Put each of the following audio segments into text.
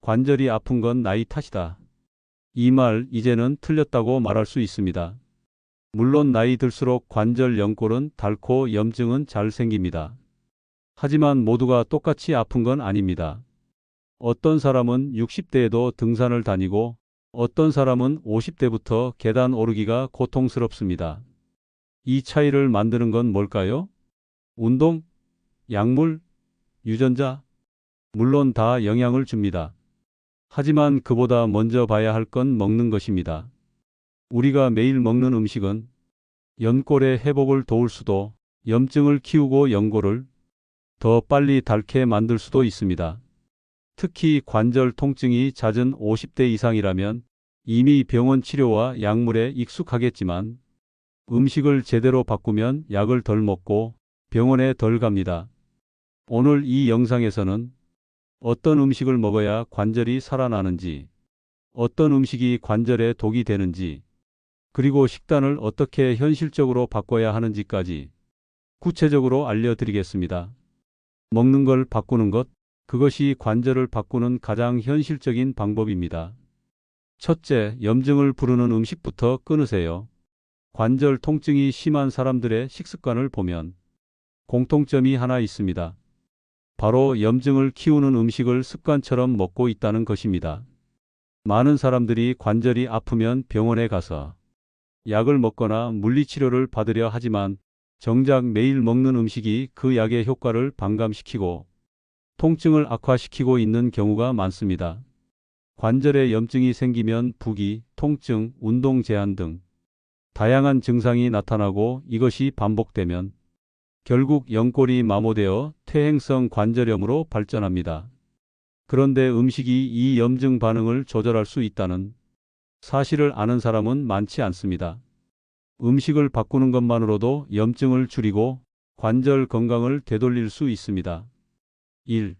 관절이 아픈 건 나이 탓이다. 이 말 이제는 틀렸다고 말할 수 있습니다. 물론 나이 들수록 관절 연골은 닳고 염증은 잘 생깁니다. 하지만 모두가 똑같이 아픈 건 아닙니다. 어떤 사람은 60대에도 등산을 다니고 어떤 사람은 50대부터 계단 오르기가 고통스럽습니다. 이 차이를 만드는 건 뭘까요? 운동, 약물, 유전자? 물론 다 영향을 줍니다. 하지만 그보다 먼저 봐야 할 건 먹는 것입니다. 우리가 매일 먹는 음식은 연골의 회복을 도울 수도, 염증을 키우고 연골을 더 빨리 닳게 만들 수도 있습니다. 특히 관절 통증이 잦은 50대 이상이라면 이미 병원 치료와 약물에 익숙하겠지만 음식을 제대로 바꾸면 약을 덜 먹고 병원에 덜 갑니다. 오늘 이 영상에서는 어떤 음식을 먹어야 관절이 살아나는지, 어떤 음식이 관절에 독이 되는지, 그리고 식단을 어떻게 현실적으로 바꿔야 하는지까지 구체적으로 알려드리겠습니다. 먹는 걸 바꾸는 것, 그것이 관절을 바꾸는 가장 현실적인 방법입니다. 첫째, 염증을 부르는 음식부터 끊으세요. 관절 통증이 심한 사람들의 식습관을 보면 공통점이 하나 있습니다. 바로 염증을 키우는 음식을 습관처럼 먹고 있다는 것입니다. 많은 사람들이 관절이 아프면 병원에 가서 약을 먹거나 물리치료를 받으려 하지만 정작 매일 먹는 음식이 그 약의 효과를 반감시키고 통증을 악화시키고 있는 경우가 많습니다. 관절에 염증이 생기면 부기, 통증, 운동 제한 등 다양한 증상이 나타나고 이것이 반복되면 결국 연골이 마모되어 퇴행성 관절염으로 발전합니다. 그런데 음식이 이 염증 반응을 조절할 수 있다는 사실을 아는 사람은 많지 않습니다. 음식을 바꾸는 것만으로도 염증을 줄이고 관절 건강을 되돌릴 수 있습니다. 1.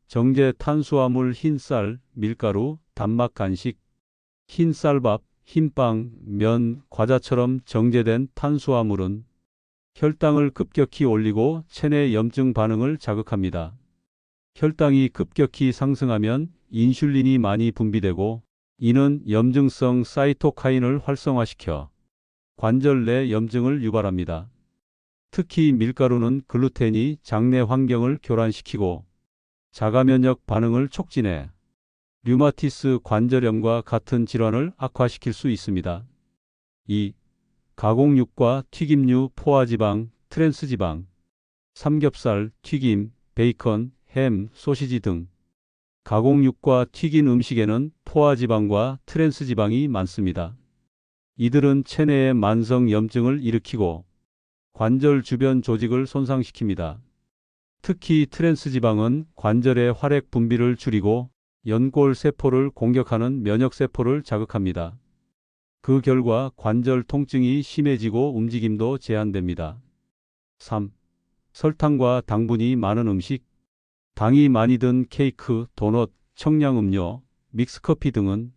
정제 탄수화물 흰쌀, 밀가루, 단맛 간식, 흰쌀밥, 흰빵, 면, 과자처럼 정제된 탄수화물은 혈당을 급격히 올리고 체내 염증 반응을 자극합니다. 혈당이 급격히 상승하면 인슐린이 많이 분비되고 이는 염증성 사이토카인을 활성화시켜 관절 내 염증을 유발합니다. 특히 밀가루는 글루텐이 장내 환경을 교란시키고 자가면역 반응을 촉진해 류마티스 관절염과 같은 질환을 악화시킬 수 있습니다. 2. 가공육과 튀김류, 포화지방, 트랜스지방, 삼겹살, 튀김, 베이컨, 햄, 소시지 등 가공육과 튀긴 음식에는 포화지방과 트랜스지방이 많습니다. 이들은 체내의 만성 염증을 일으키고 관절 주변 조직을 손상시킵니다. 특히 트랜스지방은 관절의 활액 분비를 줄이고 연골 세포를 공격하는 면역세포를 자극합니다. 그 결과 관절 통증이 심해지고 움직임도 제한됩니다. 3. 설탕과 당분이 많은 음식, 당이 많이 든 케이크, 도넛, 청량음료, 믹스커피 등은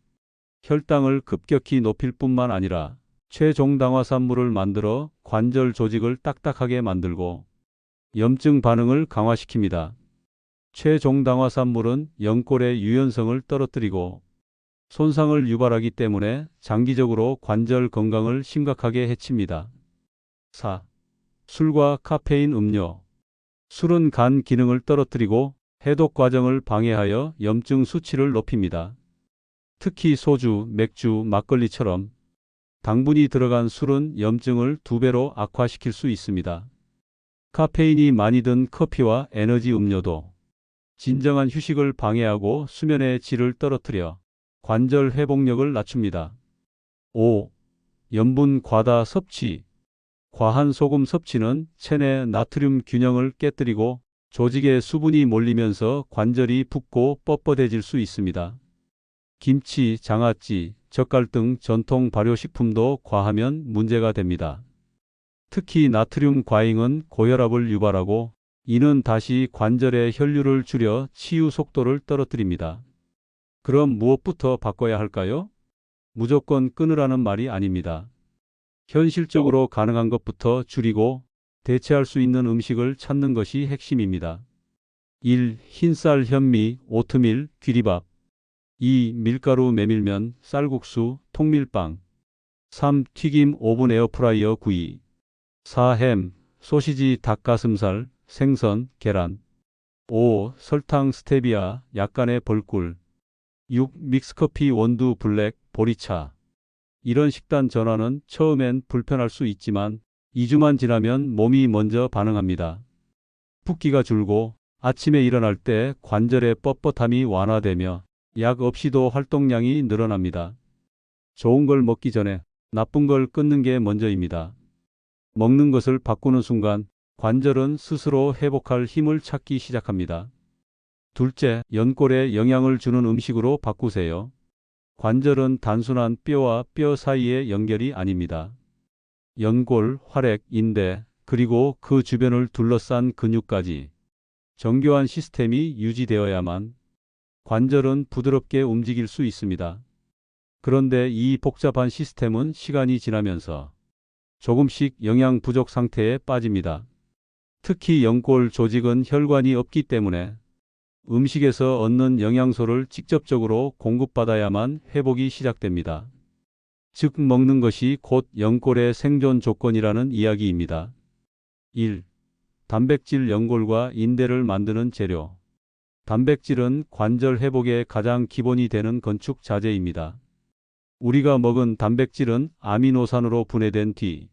혈당을 급격히 높일 뿐만 아니라 최종당화산물을 만들어 관절 조직을 딱딱하게 만들고 염증 반응을 강화시킵니다. 최종당화산물은 연골의 유연성을 떨어뜨리고 손상을 유발하기 때문에 장기적으로 관절 건강을 심각하게 해칩니다. 4. 술과 카페인 음료. 술은 간 기능을 떨어뜨리고 해독 과정을 방해하여 염증 수치를 높입니다. 특히 소주, 맥주, 막걸리처럼 당분이 들어간 술은 염증을 2배로 악화시킬 수 있습니다. 카페인이 많이 든 커피와 에너지 음료도 진정한 휴식을 방해하고 수면의 질을 떨어뜨려 관절 회복력을 낮춥니다. 5. 염분 과다 섭취. 과한 소금 섭취는 체내 나트륨 균형을 깨뜨리고 조직에 수분이 몰리면서 관절이 붓고 뻣뻣해질 수 있습니다. 김치, 장아찌, 젓갈 등 전통 발효식품도 과하면 문제가 됩니다. 특히 나트륨 과잉은 고혈압을 유발하고 이는 다시 관절의 혈류를 줄여 치유 속도를 떨어뜨립니다. 그럼 무엇부터 바꿔야 할까요? 무조건 끊으라는 말이 아닙니다. 현실적으로 가능한 것부터 줄이고 대체할 수 있는 음식을 찾는 것이 핵심입니다. 1. 흰쌀 현미, 오트밀, 귀리밥. 2. 밀가루 메밀면, 쌀국수, 통밀빵. 3. 튀김 오븐 에어프라이어 구이. 4. 햄, 소시지, 닭가슴살, 생선, 계란. 5. 설탕, 스테비아, 약간의 벌꿀. 6. 믹스커피, 원두, 블랙, 보리차. 이런 식단 전환은 처음엔 불편할 수 있지만 2주만 지나면 몸이 먼저 반응합니다. 붓기가 줄고 아침에 일어날 때 관절의 뻣뻣함이 완화되며 약 없이도 활동량이 늘어납니다. 좋은 걸 먹기 전에 나쁜 걸 끊는 게 먼저입니다. 먹는 것을 바꾸는 순간 관절은 스스로 회복할 힘을 찾기 시작합니다. 둘째, 연골에 영향을 주는 음식으로 바꾸세요. 관절은 단순한 뼈와 뼈 사이의 연결이 아닙니다. 연골, 활액, 인대, 그리고 그 주변을 둘러싼 근육까지 정교한 시스템이 유지되어야만 관절은 부드럽게 움직일 수 있습니다. 그런데 이 복잡한 시스템은 시간이 지나면서 조금씩 영양 부족 상태에 빠집니다. 특히 연골 조직은 혈관이 없기 때문에 음식에서 얻는 영양소를 직접적으로 공급받아야만 회복이 시작됩니다. 즉 먹는 것이 곧 연골의 생존 조건이라는 이야기입니다. 1. 단백질. 연골과 인대를 만드는 재료. 단백질은 관절 회복의 가장 기본이 되는 건축 자재입니다. 우리가 먹은 단백질은 아미노산으로 분해된 뒤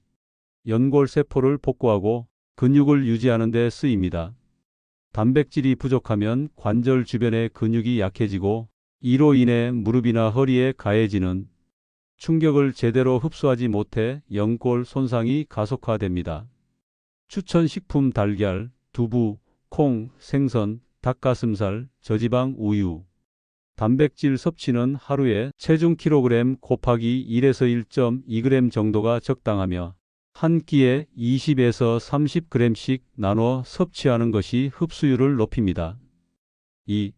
연골 세포를 복구하고 근육을 유지하는 데 쓰입니다. 단백질이 부족하면 관절 주변의 근육이 약해지고 이로 인해 무릎이나 허리에 가해지는 충격을 제대로 흡수하지 못해 연골 손상이 가속화됩니다. 추천 식품. 달걀, 두부, 콩, 생선, 닭가슴살, 저지방 우유. 단백질 섭취는 하루에 체중 kg 곱하기 1에서 1.2g 정도가 적당하며 한 끼에 20에서 30g씩 나눠 섭취하는 것이 흡수율을 높입니다. 2.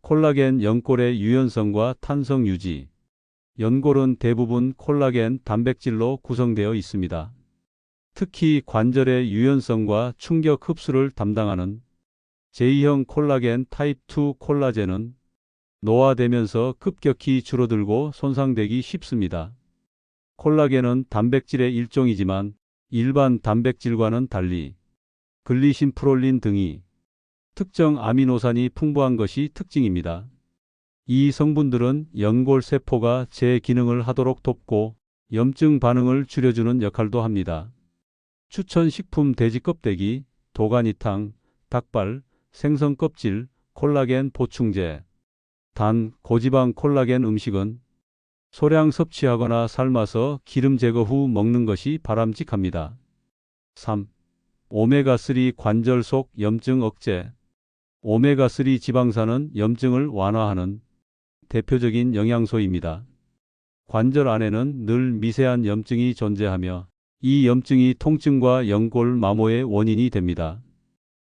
콜라겐. 연골의 유연성과 탄성 유지. 연골은 대부분 콜라겐 단백질로 구성되어 있습니다. 특히 관절의 유연성과 충격 흡수를 담당하는 제2형 콜라겐 타입 2 콜라겐은 노화되면서 급격히 줄어들고 손상되기 쉽습니다. 콜라겐은 단백질의 일종이지만 일반 단백질과는 달리 글리신, 프롤린 등이 특정 아미노산이 풍부한 것이 특징입니다. 이 성분들은 연골 세포가 재기능을 하도록 돕고 염증 반응을 줄여주는 역할도 합니다. 추천 식품. 돼지 껍데기, 도가니탕, 닭발, 생선 껍질, 콜라겐 보충제. 단, 고지방 콜라겐 음식은 소량 섭취하거나 삶아서 기름 제거 후 먹는 것이 바람직합니다. 3. 오메가3. 관절 속 염증 억제. 오메가3 지방산은 염증을 완화하는 대표적인 영양소입니다. 관절 안에는 늘 미세한 염증이 존재하며 이 염증이 통증과 연골 마모의 원인이 됩니다.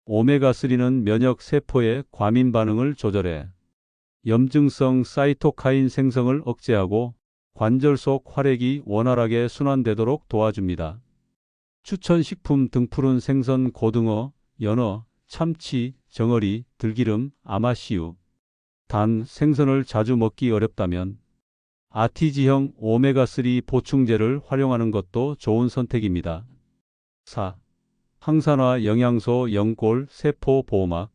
오메가3는 면역 세포의 과민 반응을 조절해 염증성 사이토카인 생성을 억제하고 관절 속 활액이 원활하게 순환되도록 도와줍니다. 추천 식품. 등푸른 생선, 고등어, 연어, 참치, 정어리, 들기름, 아마씨유. 단, 생선을 자주 먹기 어렵다면 아티지형 오메가3 보충제를 활용하는 것도 좋은 선택입니다. 4. 항산화 영양소. 연골 세포 보호막.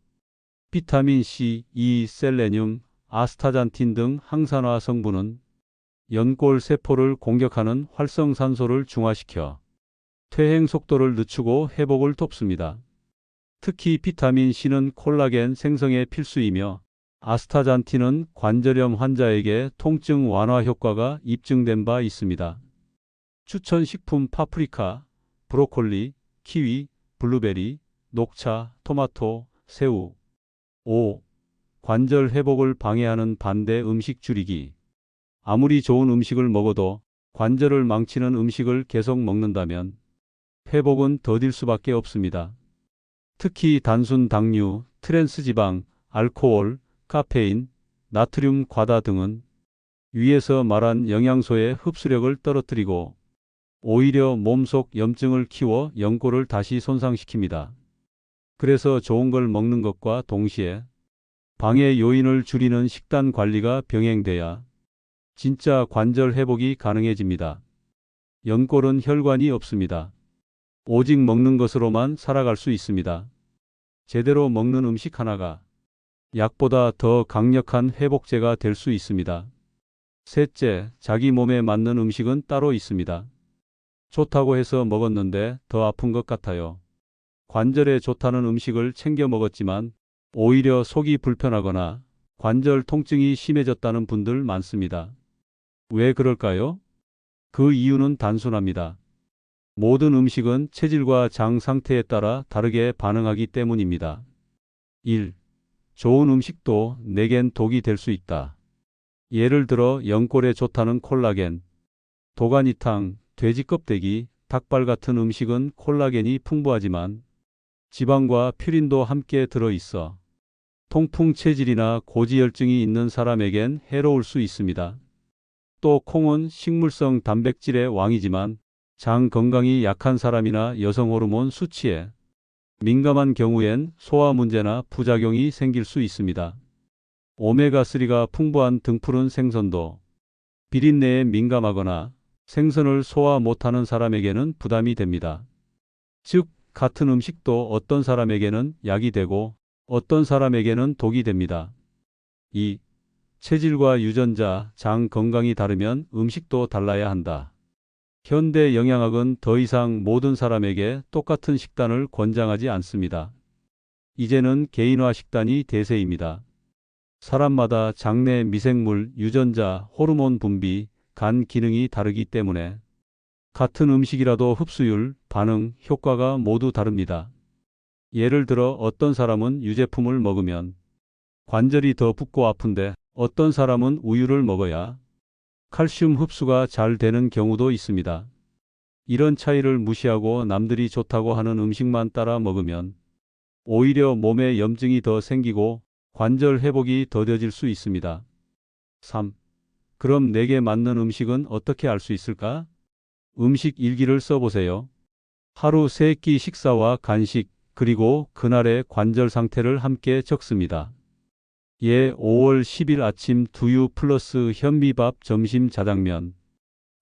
비타민 C, E, 셀레늄, 아스타잔틴 등 항산화 성분은 연골 세포를 공격하는 활성산소를 중화시켜 퇴행 속도를 늦추고 회복을 돕습니다. 특히 비타민 C는 콜라겐 생성에 필수이며 아스타잔틴은 관절염 환자에게 통증 완화 효과가 입증된 바 있습니다. 추천 식품. 파프리카, 브로콜리, 키위, 블루베리, 녹차, 토마토, 새우. 5. 관절 회복을 방해하는 반대 음식 줄이기. 아무리 좋은 음식을 먹어도 관절을 망치는 음식을 계속 먹는다면 회복은 더딜 수밖에 없습니다. 특히 단순 당류, 트랜스지방, 알코올, 카페인, 나트륨 과다 등은 위에서 말한 영양소의 흡수력을 떨어뜨리고 오히려 몸속 염증을 키워 연골을 다시 손상시킵니다. 그래서 좋은 걸 먹는 것과 동시에 방해 요인을 줄이는 식단 관리가 병행돼야 진짜 관절 회복이 가능해집니다. 연골은 혈관이 없습니다. 오직 먹는 것으로만 살아갈 수 있습니다. 제대로 먹는 음식 하나가 약보다 더 강력한 회복제가 될 수 있습니다. 셋째, 자기 몸에 맞는 음식은 따로 있습니다. 좋다고 해서 먹었는데 더 아픈 것 같아요. 관절에 좋다는 음식을 챙겨 먹었지만 오히려 속이 불편하거나 관절 통증이 심해졌다는 분들 많습니다. 왜 그럴까요? 그 이유는 단순합니다. 모든 음식은 체질과 장 상태에 따라 다르게 반응하기 때문입니다. 1. 좋은 음식도 내겐 독이 될 수 있다. 예를 들어 연골에 좋다는 콜라겐, 도가니탕, 돼지 껍데기, 닭발 같은 음식은 콜라겐이 풍부하지만 지방과 퓨린도 함께 들어있어 통풍 체질이나 고지혈증이 있는 사람에겐 해로울 수 있습니다. 또 콩은 식물성 단백질의 왕이지만 장 건강이 약한 사람이나 여성 호르몬 수치에 민감한 경우엔 소화 문제나 부작용이 생길 수 있습니다. 오메가3가 풍부한 등푸른 생선도 비린내에 민감하거나 생선을 소화 못하는 사람에게는 부담이 됩니다. 즉, 같은 음식도 어떤 사람에게는 약이 되고 어떤 사람에게는 독이 됩니다. 2. 체질과 유전자, 장 건강이 다르면 음식도 달라야 한다. 현대 영양학은 더 이상 모든 사람에게 똑같은 식단을 권장하지 않습니다. 이제는 개인화 식단이 대세입니다. 사람마다 장내 미생물, 유전자, 호르몬 분비, 간 기능이 다르기 때문에 같은 음식이라도 흡수율, 반응, 효과가 모두 다릅니다. 예를 들어 어떤 사람은 유제품을 먹으면 관절이 더 붓고 아픈데 어떤 사람은 우유를 먹어야 칼슘 흡수가 잘 되는 경우도 있습니다. 이런 차이를 무시하고 남들이 좋다고 하는 음식만 따라 먹으면 오히려 몸에 염증이 더 생기고 관절 회복이 더뎌질 수 있습니다. 3. 그럼 내게 맞는 음식은 어떻게 알 수 있을까? 음식 일기를 써보세요. 하루 3끼 식사와 간식, 그리고 그날의 관절 상태를 함께 적습니다. 예, 5월 10일 아침 두유 플러스 현미밥, 점심 자장면,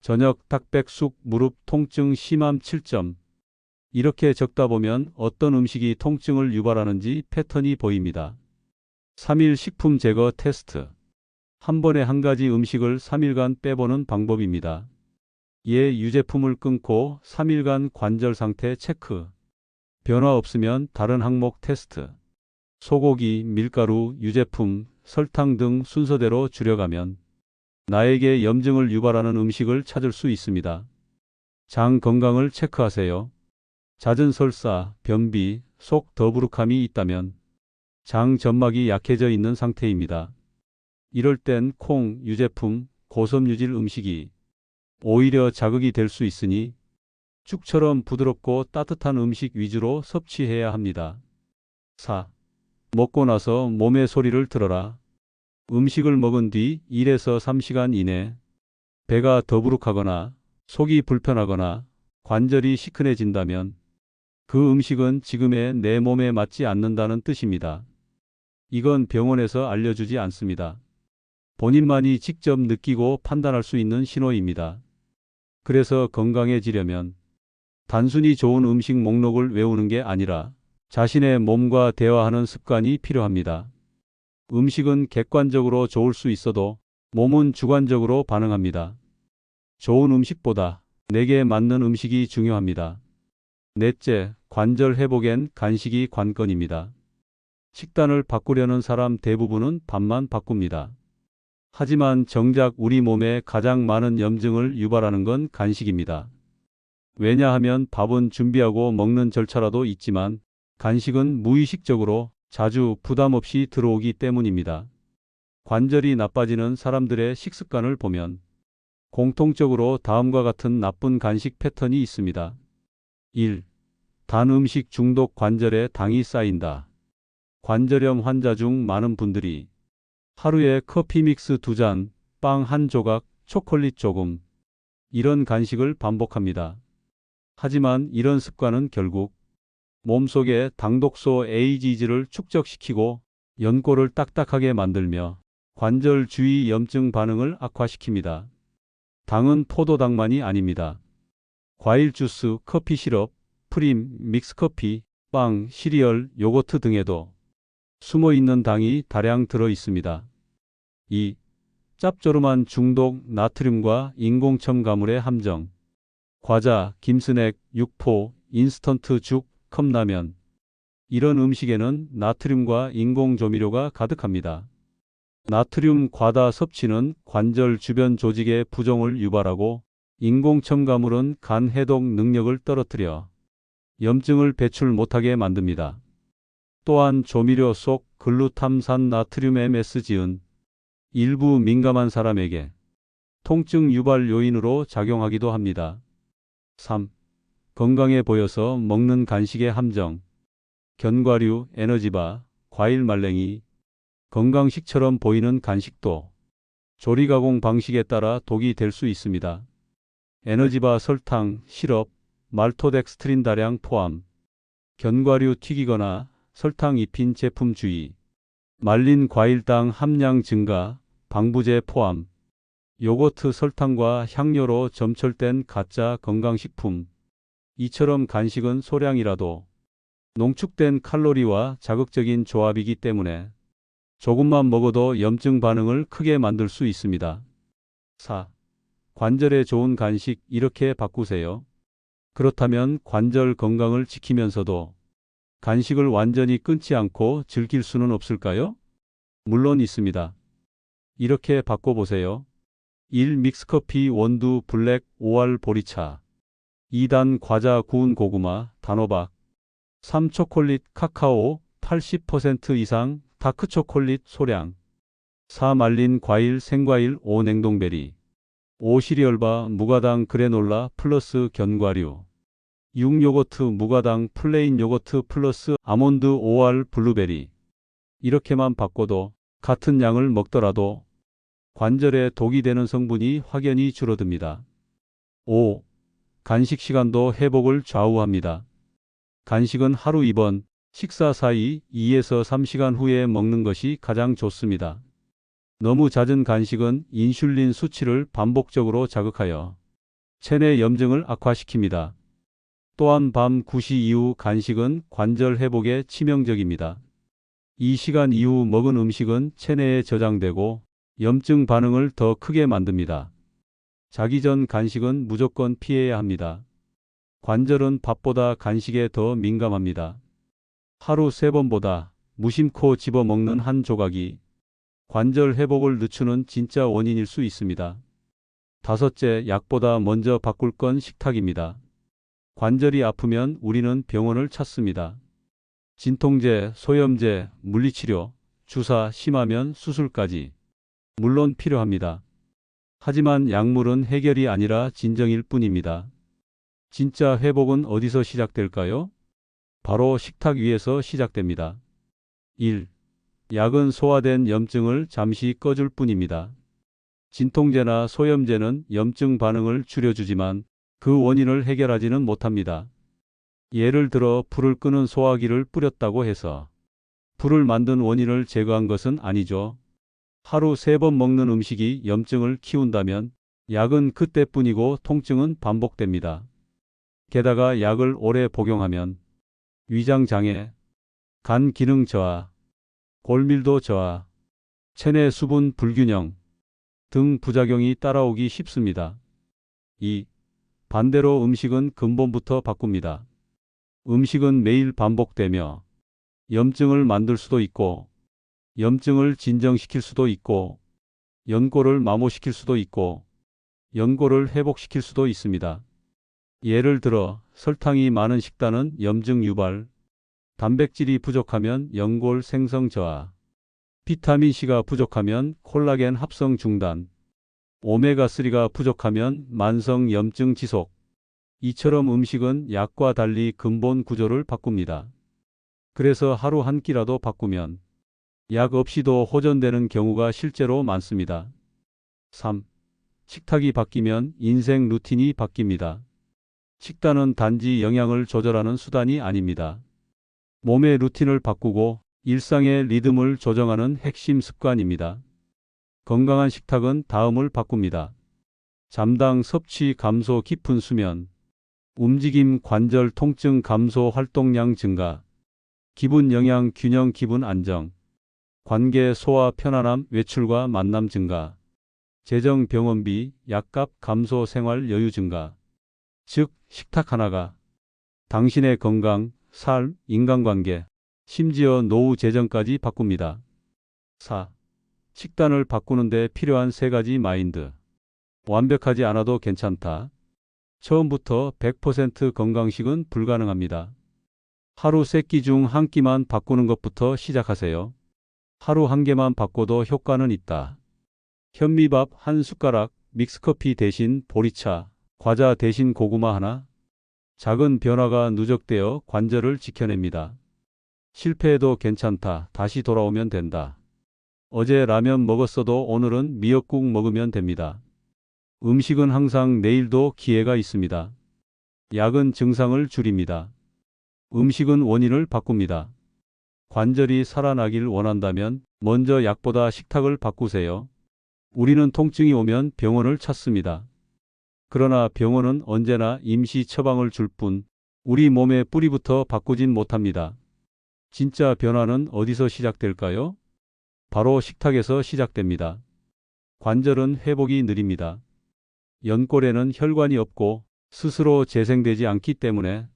저녁 닭백숙, 무릎 통증 심함 7점. 이렇게 적다 보면 어떤 음식이 통증을 유발하는지 패턴이 보입니다. 3일 식품 제거 테스트. 한 번에 한 가지 음식을 3일간 빼보는 방법입니다. 예, 유제품을 끊고 3일간 관절 상태 체크. 변화 없으면 다른 항목 테스트. 소고기, 밀가루, 유제품, 설탕 등 순서대로 줄여가면 나에게 염증을 유발하는 음식을 찾을 수 있습니다. 장 건강을 체크하세요. 잦은 설사, 변비, 속 더부룩함이 있다면 장 점막이 약해져 있는 상태입니다. 이럴 땐 콩, 유제품, 고섬유질 음식이 오히려 자극이 될 수 있으니 죽처럼 부드럽고 따뜻한 음식 위주로 섭취해야 합니다. 4. 먹고 나서 몸의 소리를 들어라. 음식을 먹은 뒤 1에서 3시간 이내 배가 더부룩하거나 속이 불편하거나 관절이 시큰해진다면 그 음식은 지금의 내 몸에 맞지 않는다는 뜻입니다. 이건 병원에서 알려주지 않습니다. 본인만이 직접 느끼고 판단할 수 있는 신호입니다. 그래서 건강해지려면 단순히 좋은 음식 목록을 외우는 게 아니라 자신의 몸과 대화하는 습관이 필요합니다. 음식은 객관적으로 좋을 수 있어도 몸은 주관적으로 반응합니다. 좋은 음식보다 내게 맞는 음식이 중요합니다. 넷째, 관절 회복엔 간식이 관건입니다. 식단을 바꾸려는 사람 대부분은 밥만 바꿉니다. 하지만 정작 우리 몸에 가장 많은 염증을 유발하는 건 간식입니다. 왜냐하면 밥은 준비하고 먹는 절차라도 있지만 간식은 무의식적으로 자주 부담 없이 들어오기 때문입니다. 관절이 나빠지는 사람들의 식습관을 보면 공통적으로 다음과 같은 나쁜 간식 패턴이 있습니다. 1. 단 음식 중독. 관절에 당이 쌓인다. 관절염 환자 중 많은 분들이 하루에 커피 믹스 2잔, 빵 1조각, 초콜릿 조금 이런 간식을 반복합니다. 하지만 이런 습관은 결국 몸속에 당독소 AG를 축적시키고 연골을 딱딱하게 만들며 관절 주위 염증 반응을 악화시킵니다. 당은 포도당만이 아닙니다. 과일 주스, 커피 시럽, 프림, 믹스커피, 빵, 시리얼, 요거트 등에도 숨어있는 당이 다량 들어 있습니다. 2. 짭조름한 중독 나트륨과 인공첨가물의 함정. 과자, 김스낵, 육포, 인스턴트 죽, 컵라면. 이런 음식에는 나트륨과 인공조미료가 가득합니다. 나트륨 과다 섭취는 관절 주변 조직의 부종을 유발하고 인공첨가물은 간 해독 능력을 떨어뜨려 염증을 배출 못하게 만듭니다. 또한 조미료 속 글루탐산 나트륨 MSG은 일부 민감한 사람에게 통증 유발 요인으로 작용하기도 합니다. 3. 건강해 보여서 먹는 간식의 함정. 견과류, 에너지바, 과일 말랭이, 건강식처럼 보이는 간식도 조리 가공 방식에 따라 독이 될 수 있습니다. 에너지바 설탕, 시럽, 말토덱스트린 다량 포함. 견과류 튀기거나 설탕 입힌 제품 주의. 말린 과일당 함량 증가, 방부제 포함. 요거트 설탕과 향료로 점철된 가짜 건강식품. 이처럼 간식은 소량이라도 농축된 칼로리와 자극적인 조합이기 때문에 조금만 먹어도 염증 반응을 크게 만들 수 있습니다. 4. 관절에 좋은 간식 이렇게 바꾸세요. 그렇다면 관절 건강을 지키면서도 간식을 완전히 끊지 않고 즐길 수는 없을까요? 물론 있습니다. 이렇게 바꿔보세요. 1. 믹스커피 원두 블랙 5알 보리차. 2단 과자 구운 고구마 단호박. 3. 초콜릿 카카오 80% 이상 다크초콜릿 소량. 4. 말린 과일 생과일 5. 냉동베리. 5. 시리얼바 무가당 그래놀라 플러스 견과류. 6. 요거트 무가당 플레인 요거트 플러스 아몬드 5알 블루베리. 이렇게만 바꿔도 같은 양을 먹더라도 관절에 독이 되는 성분이 확연히 줄어듭니다. 5. 간식 시간도 회복을 좌우합니다. 간식은 하루 2번, 식사 사이 2에서 3시간 후에 먹는 것이 가장 좋습니다. 너무 잦은 간식은 인슐린 수치를 반복적으로 자극하여 체내 염증을 악화시킵니다. 또한 밤 9시 이후 간식은 관절 회복에 치명적입니다. 이 시간 이후 먹은 음식은 체내에 저장되고 염증 반응을 더 크게 만듭니다. 자기 전 간식은 무조건 피해야 합니다. 관절은 밥보다 간식에 더 민감합니다. 하루 3번보다 무심코 집어먹는 한 조각이 관절 회복을 늦추는 진짜 원인일 수 있습니다. 5째, 약보다 먼저 바꿀 건 식탁입니다. 관절이 아프면 우리는 병원을 찾습니다. 진통제, 소염제, 물리치료, 주사, 심하면 수술까지 물론 필요합니다. 하지만 약물은 해결이 아니라 진정일 뿐입니다. 진짜 회복은 어디서 시작될까요? 바로 식탁 위에서 시작됩니다. 1. 약은 소화된 염증을 잠시 꺼줄 뿐입니다. 진통제나 소염제는 염증 반응을 줄여주지만 그 원인을 해결하지는 못합니다. 예를 들어 불을 끄는 소화기를 뿌렸다고 해서 불을 만든 원인을 제거한 것은 아니죠. 하루 3번 먹는 음식이 염증을 키운다면 약은 그때뿐이고 통증은 반복됩니다. 게다가 약을 오래 복용하면 위장장애, 간 기능 저하, 골밀도 저하, 체내 수분 불균형 등 부작용이 따라오기 쉽습니다. 2. 반대로 음식은 근본부터 바꿉니다. 음식은 매일 반복되며 염증을 만들 수도 있고 염증을 진정시킬 수도 있고 연골을 마모시킬 수도 있고 연골을 회복시킬 수도 있습니다. 예를 들어 설탕이 많은 식단은 염증 유발, 단백질이 부족하면 연골 생성 저하, 비타민C가 부족하면 콜라겐 합성 중단, 오메가3가 부족하면 만성 염증 지속. 이처럼 음식은 약과 달리 근본 구조를 바꿉니다. 그래서 하루 한 끼라도 바꾸면 약 없이도 호전되는 경우가 실제로 많습니다. 3. 식탁이 바뀌면 인생 루틴이 바뀝니다. 식단은 단지 영양을 조절하는 수단이 아닙니다. 몸의 루틴을 바꾸고 일상의 리듬을 조정하는 핵심 습관입니다. 건강한 식탁은 다음을 바꿉니다. 잠당 섭취 감소, 깊은 수면, 움직임 관절 통증 감소, 활동량 증가, 기분 영양 균형, 기분 안정, 관계 소화 편안함, 외출과 만남 증가, 재정 병원비 약값 감소, 생활 여유 증가. 즉, 식탁 하나가 당신의 건강, 삶, 인간관계, 심지어 노후 재정까지 바꿉니다. 4. 식단을 바꾸는데 필요한 3가지 마인드. 완벽하지 않아도 괜찮다. 처음부터 100% 건강식은 불가능합니다. 하루 3끼 중 1끼만 바꾸는 것부터 시작하세요. 하루 1개만 바꿔도 효과는 있다. 현미밥 1숟가락, 믹스커피 대신 보리차, 과자 대신 고구마 하나. 작은 변화가 누적되어 관절을 지켜냅니다. 실패해도 괜찮다. 다시 돌아오면 된다. 어제 라면 먹었어도 오늘은 미역국 먹으면 됩니다. 음식은 항상 내일도 기회가 있습니다. 약은 증상을 줄입니다. 음식은 원인을 바꿉니다. 관절이 살아나길 원한다면 먼저 약보다 식탁을 바꾸세요. 우리는 통증이 오면 병원을 찾습니다. 그러나 병원은 언제나 임시 처방을 줄 뿐 우리 몸의 뿌리부터 바꾸진 못합니다. 진짜 변화는 어디서 시작될까요? 바로 식탁에서 시작됩니다. 관절은 회복이 느립니다. 연골에는 혈관이 없고 스스로 재생되지 않기 때문에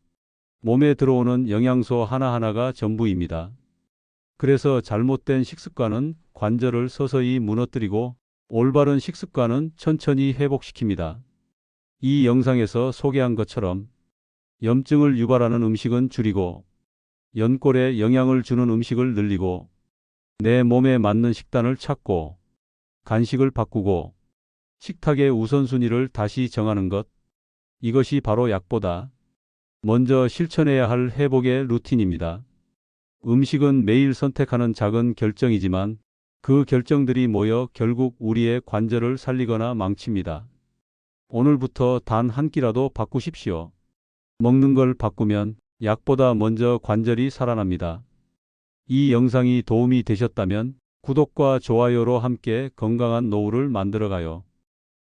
몸에 들어오는 영양소 하나하나가 전부입니다. 그래서 잘못된 식습관은 관절을 서서히 무너뜨리고 올바른 식습관은 천천히 회복시킵니다. 이 영상에서 소개한 것처럼 염증을 유발하는 음식은 줄이고 연골에 영향을 주는 음식을 늘리고 내 몸에 맞는 식단을 찾고 간식을 바꾸고 식탁의 우선순위를 다시 정하는 것. 이것이 바로 약보다 먼저 실천해야 할 회복의 루틴입니다. 음식은 매일 선택하는 작은 결정이지만 그 결정들이 모여 결국 우리의 관절을 살리거나 망칩니다. 오늘부터 단 한 끼라도 바꾸십시오. 먹는 걸 바꾸면 약보다 먼저 관절이 살아납니다. 이 영상이 도움이 되셨다면 구독과 좋아요로 함께 건강한 노후를 만들어가요.